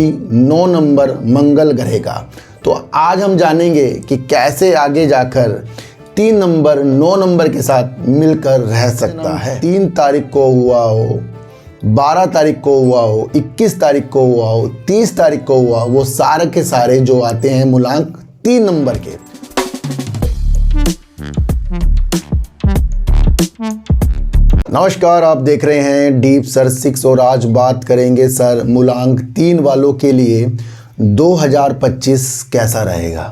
9 number मंगल ग्रह का। तो आज हम जानेंगे कि कैसे आगे जाकर 3 नंबर 9 नंबर के साथ मिलकर रह सकता है। 3 तारीख को हुआ हो, 12 तारीख को हुआ हो, 21 तारीख को हुआ हो, 30 तारीख को हुआ, वो सारे के सारे जो आते हैं मूलांक 3 नंबर के। नमस्कार, आप देख रहे हैं डीप सर 6 और आज बात करेंगे सर मूलांक 3 वालों के लिए 2025 कैसा रहेगा।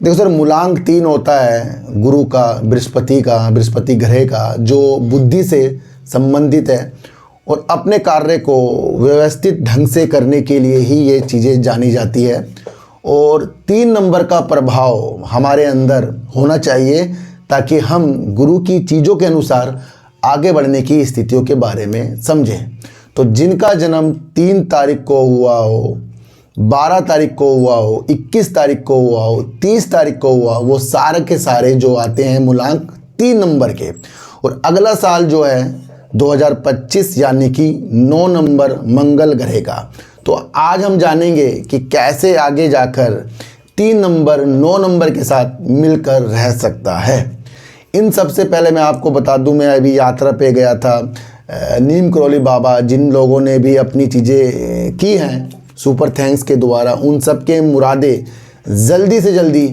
देखो सर, मूलांक 3 होता है गुरु का, बृहस्पति ग्रह का, जो बुद्धि से संबंधित है और अपने कार्य को व्यवस्थित ढंग से करने के लिए ही ये चीज़ें जानी जाती है। और 3 नंबर का प्रभाव हमारे अंदर होना चाहिए ताकि हम गुरु की चीज़ों के अनुसार आगे बढ़ने की स्थितियों के बारे में समझें। तो जिनका जन्म 3 तारीख को हुआ हो, 12 तारीख को हुआ हो, 21 तारीख को हुआ हो, 30 तारीख को हुआ, वो सारे के सारे जो आते हैं मूलांक 3 नंबर के। और अगला साल जो है 2025 यानी कि 9 नंबर मंगल ग्रह का। तो आज हम जानेंगे कि कैसे आगे जाकर 3 नंबर 9 नंबर के साथ मिलकर रह सकता है। इन सबसे पहले मैं आपको बता दूं, मैं अभी यात्रा पे गया था नीम करौली बाबा, जिन लोगों ने भी अपनी चीज़ें की हैं सुपर थैंक्स के द्वारा, उन सब के मुरादें जल्दी से जल्दी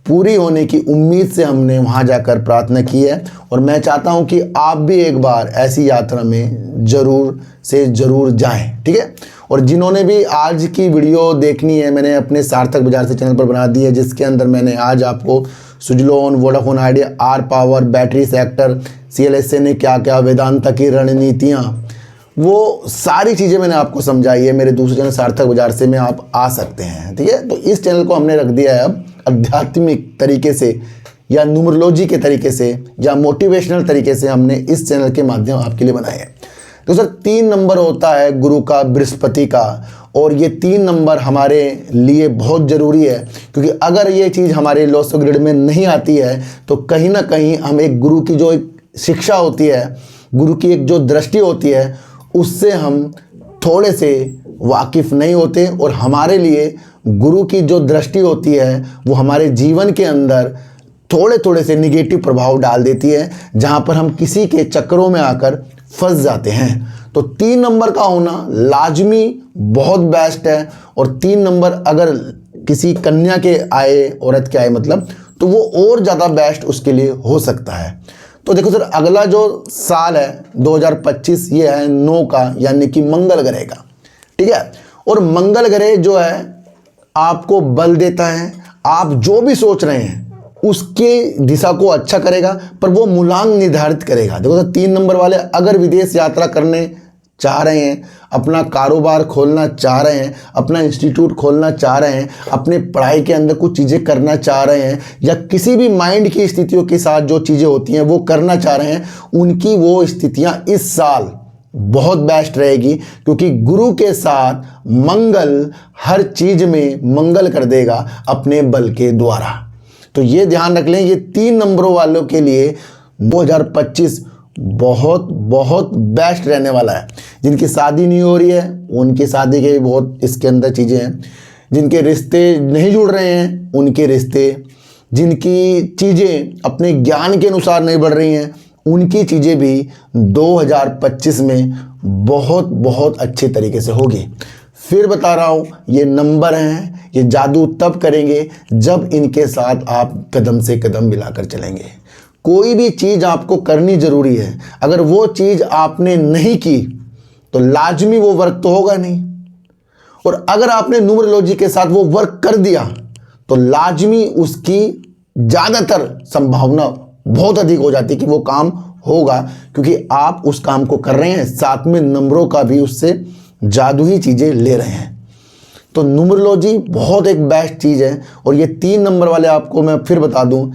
पूरी होने की उम्मीद से हमने वहां जाकर प्रार्थना की है। और मैं चाहता हूं कि आप भी एक बार ऐसी यात्रा में ज़रूर से ज़रूर जाएं, ठीक है। और जिन्होंने भी आज की वीडियो देखनी है, मैंने अपने सार्थक बाजार से चैनल पर बना दी है, जिसके अंदर मैंने आज आपको Suzlon, Vodafone Idea, R power, battery sector, CLSA ने क्या क्या, वेदांता की रणनीतियाँ, वो सारी चीज़ें मैंने आपको समझाई है। मेरे दूसरे चैनल सार्थक बाजार से में आप आ सकते हैं, ठीक है। तो इस चैनल को हमने रख दिया है अब आध्यात्मिक तरीके से या न्यूमरोलॉजी के तरीके से या मोटिवेशनल तरीके से हमने इस चैनल के माध्यम आपके लिए बनाए हैं। तो सर 3 नंबर होता है गुरु का, बृहस्पति का, और ये 3 नंबर हमारे लिए बहुत ज़रूरी है, क्योंकि अगर ये चीज़ हमारे लॉस ऑफ ग्रिड में नहीं आती है तो कहीं ना कहीं हम एक गुरु की जो एक शिक्षा होती है, गुरु की एक जो दृष्टि होती है, उससे हम थोड़े से वाकिफ़ नहीं होते। और हमारे लिए गुरु की जो दृष्टि होती है वो हमारे जीवन के अंदर थोड़े थोड़े से निगेटिव प्रभाव डाल देती है, जहाँ पर हम किसी के चक्करों में आकर फंस जाते हैं। तो 3 नंबर का होना लाजमी बहुत बेस्ट है। और 3 नंबर अगर किसी कन्या के आए, औरत के आए मतलब, तो वो और ज़्यादा बेस्ट उसके लिए हो सकता है। तो देखो सर, अगला जो साल है 2025, ये है 9 का यानी कि मंगल ग्रह का, ठीक है। और मंगल ग्रह जो है आपको बल देता है, आप जो भी सोच रहे हैं उसके दिशा को अच्छा करेगा, पर वो मूलांक निर्धारित करेगा। देखो सर, 3 नंबर वाले अगर विदेश यात्रा करने चाह रहे हैं, अपना कारोबार खोलना चाह रहे हैं, अपना इंस्टीट्यूट खोलना चाह रहे हैं, अपने पढ़ाई के अंदर कुछ चीज़ें करना चाह रहे हैं, या किसी भी माइंड की स्थितियों के साथ जो चीज़ें होती हैं वो करना चाह रहे हैं, उनकी वो स्थितियां इस साल बहुत बेस्ट रहेगी, क्योंकि गुरु के साथ मंगल हर चीज़ में मंगल कर देगा अपने बल के द्वारा। तो ये ध्यान रख लें, ये 3 नंबरों वालों के लिए 2025 बहुत बहुत बेस्ट रहने वाला है। जिनकी शादी नहीं हो रही है उनकी शादी के बहुत इसके अंदर चीज़ें हैं, जिनके रिश्ते नहीं जुड़ रहे हैं उनके रिश्ते, जिनकी चीज़ें अपने ज्ञान के अनुसार नहीं बढ़ रही हैं उनकी चीज़ें भी 2025 में बहुत बहुत अच्छे तरीके से होगी। फिर बता रहा हूँ, ये नंबर हैं, ये जादू तब करेंगे जब इनके साथ आप कदम से कदम मिलाकर चलेंगे। कोई भी चीज़ आपको करनी ज़रूरी है, अगर वो चीज़ आपने नहीं की तो लाजमी वो वर्क तो होगा नहीं। और अगर आपने न्यूमरोलॉजी के साथ वो वर्क कर दिया तो लाजमी उसकी ज़्यादातर संभावना बहुत अधिक हो जाती है कि वो काम होगा, क्योंकि आप उस काम को कर रहे हैं, साथ में नंबरों का भी उससे जादू ही चीज़ें ले रहे हैं। तो न्यूमरोलॉजी बहुत एक बेस्ट चीज़ है। और ये 3 नंबर वाले आपको मैं फिर बता दूं,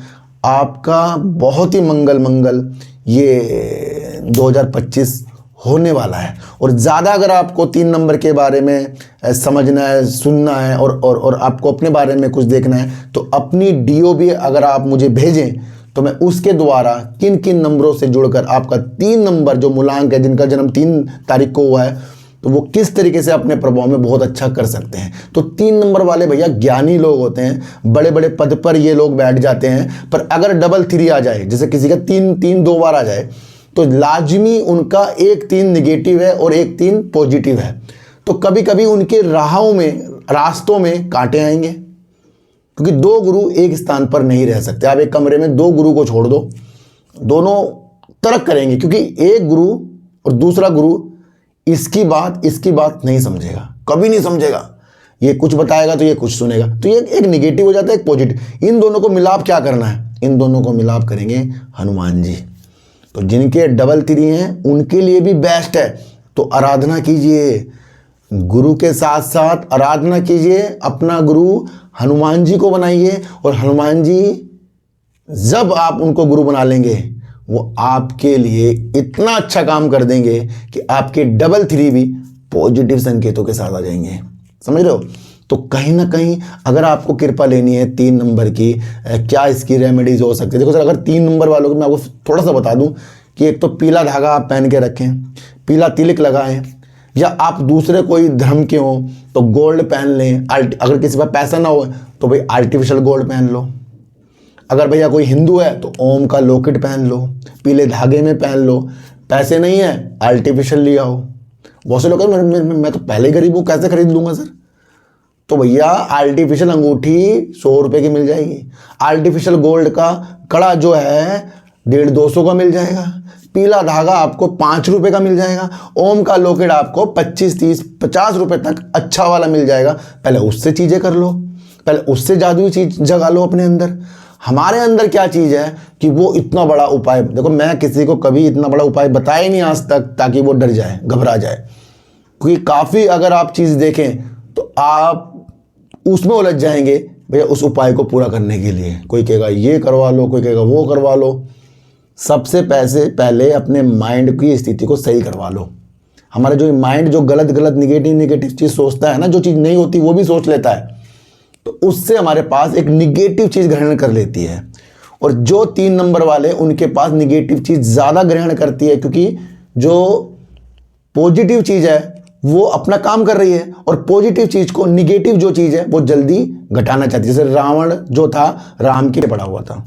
आपका बहुत ही मंगल ये 2025 होने वाला है। और ज़्यादा अगर आपको 3 नंबर के बारे में समझना है, सुनना है और आपको अपने बारे में कुछ देखना है, तो अपनी DOB अगर आप मुझे भेजें तो मैं उसके द्वारा किन किन नंबरों से जुड़कर आपका 3 नंबर जो मूलांक है, जिनका जन्म 3 तारीख को हुआ है, तो वो किस तरीके से अपने प्रभाव में बहुत अच्छा कर सकते हैं। तो 3 नंबर वाले भैया ज्ञानी लोग होते हैं, बड़े बड़े पद पर ये लोग बैठ जाते हैं, पर अगर डबल 3 आ जाए, जैसे किसी का 3 2 बार आ जाए, तो लाजमी उनका 1 3 निगेटिव है और 1 3 पॉजिटिव है। तो कभी कभी उनके रास्तों में कांटे आएंगे, क्योंकि 2 गुरु एक स्थान पर नहीं रह सकते। आप एक कमरे में 2 गुरु को छोड़ दो, दोनों तर्क करेंगे, क्योंकि एक गुरु और दूसरा गुरु इसकी बात नहीं समझेगा, कभी नहीं समझेगा। ये कुछ बताएगा तो ये कुछ सुनेगा, तो ये एक निगेटिव हो जाता है, एक पॉजिटिव। इन दोनों को मिलाप क्या करना है? इन दोनों को मिलाप करेंगे हनुमान जी। तो जिनके डबल 3 हैं उनके लिए भी बेस्ट है। तो आराधना कीजिए, गुरु के साथ साथ आराधना कीजिए, अपना गुरु हनुमान जी को बनाइए, और हनुमान जी जब आप उनको गुरु बना लेंगे वो आपके लिए इतना अच्छा काम कर देंगे कि आपके डबल 3 भी पॉजिटिव संकेतों के साथ आ जाएंगे। समझ रहे हो? तो कहीं ना कहीं अगर आपको कृपा लेनी है 3 नंबर की, क्या इसकी रेमेडीज हो सकती है? देखो सर, अगर 3 नंबर वालों को मैं आपको थोड़ा सा बता दूं कि एक तो पीला धागा आप पहन के रखें, पीला तिलक लगाएं, या आप दूसरे कोई धर्म के हो तो गोल्ड पहन लें। अगर किसी पर पैसा ना हो तो भाई आर्टिफिशियल गोल्ड पहन लो। अगर भैया कोई हिंदू है तो ओम का लॉकेट पहन लो, पीले धागे में पहन लो। पैसे नहीं है, आर्टिफिशियल लिया हो। बहुत से लोग कहते हैं मैं तो पहले ही गरीब हूँ, कैसे खरीद लूँगा सर? तो भैया आर्टिफिशियल अंगूठी 100 रुपये की मिल जाएगी। आर्टिफिशियल गोल्ड का कड़ा जो है 150-200 का मिल जाएगा। पीला धागा आपको 5 रुपये का मिल जाएगा। ओम का लॉकेट आपको 25 30 50 रुपये तक अच्छा वाला मिल जाएगा। पहले उससे चीज़ें कर लो, पहले उससे जादुई चीज़ जगा लो अपने अंदर। हमारे अंदर क्या चीज़ है कि वो इतना बड़ा उपाय, देखो मैं किसी को कभी इतना बड़ा उपाय बताया ही नहीं आज तक ताकि वो डर जाए, घबरा जाए। क्योंकि काफ़ी अगर आप चीज़ देखें तो आप उसमें उलझ जाएंगे भैया उस उपाय को पूरा करने के लिए। कोई कहेगा ये करवा लो, कोई कहेगा वो करवा लो। सबसे पहले अपने माइंड की स्थिति को सही करवा लो। हमारा जो माइंड जो गलत निगेटिव चीज़ सोचता है ना, जो चीज़ नहीं होती वो भी सोच लेता है, तो उससे हमारे पास एक निगेटिव चीज़ ग्रहण कर लेती है। और जो 3 नंबर वाले उनके पास निगेटिव चीज़ ज़्यादा ग्रहण करती है, क्योंकि जो पॉजिटिव चीज़ है वो अपना काम कर रही है, और पॉजिटिव चीज़ को, निगेटिव जो चीज़ है वो जल्दी घटाना चाहती है। जैसे रावण जो था राम के पड़ा हुआ था,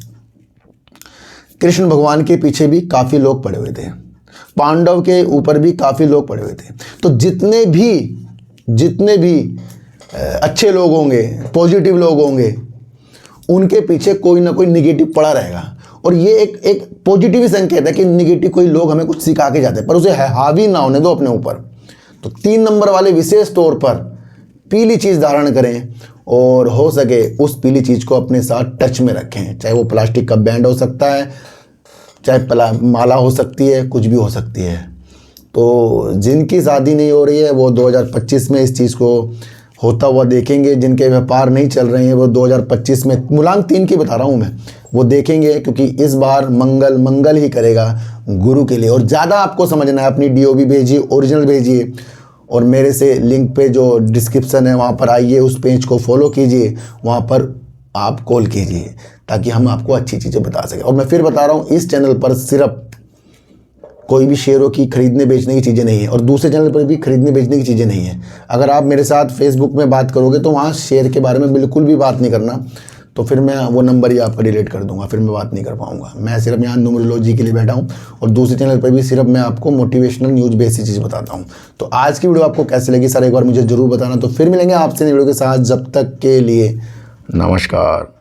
कृष्ण भगवान के पीछे भी काफ़ी लोग पड़े हुए थे, पांडव के ऊपर भी काफ़ी लोग पड़े हुए थे। तो जितने भी अच्छे लोग होंगे, पॉजिटिव लोग होंगे, उनके पीछे कोई ना कोई निगेटिव पड़ा रहेगा। और ये एक पॉजिटिव ही संकेत है कि निगेटिव कोई लोग हमें कुछ सिखा के जाते हैं, पर उसे हावी ना होने दो अपने ऊपर। तो 3 नंबर वाले विशेष तौर पर पीली चीज़ धारण करें, और हो सके उस पीली चीज़ को अपने साथ टच में रखें। चाहे वो प्लास्टिक का बैंड हो सकता है, चाहे माला हो सकती है, कुछ भी हो सकती है। तो जिनकी शादी नहीं हो रही है वो 2025 में इस चीज़ को होता हुआ देखेंगे। जिनके व्यापार नहीं चल रहे हैं वो 2025 में, मूलांक 3 की बता रहा हूँ मैं, वो देखेंगे, क्योंकि इस बार मंगल ही करेगा गुरु के लिए। और ज़्यादा आपको समझना है, अपनी DOB भेजिए, ओरिजिनल भेजिए, और मेरे से लिंक पे जो डिस्क्रिप्शन है वहाँ पर आइए, उस पेज को फॉलो कीजिए, वहाँ पर आप कॉल कीजिए ताकि हम आपको अच्छी चीज़ें बता सकें। और मैं फिर बता रहा हूँ, इस चैनल पर सिर्फ कोई भी शेयरों की खरीदने बेचने की चीज़ें नहीं है, और दूसरे चैनल पर भी खरीदने बेचने की चीज़ें नहीं है। अगर आप मेरे साथ फेसबुक में बात करोगे तो वहाँ शेयर के बारे में बिल्कुल भी बात नहीं करना, तो फिर मैं वो नंबर ही आपका डिलीट कर दूंगा, फिर मैं बात नहीं कर पाऊंगा। मैं सिर्फ यहाँ न्यूमरोलॉजी के लिए बैठा हूँ, और दूसरे चैनल पर भी सिर्फ मैं आपको मोटिवेशनल न्यूज़ बेसिक चीज़ बताता हूँ। तो आज की वीडियो आपको कैसी लगी सर एक बार मुझे ज़रूर बताना। तो फिर मिलेंगे आपसे नई वीडियो के साथ, जब तक के लिए नमस्कार।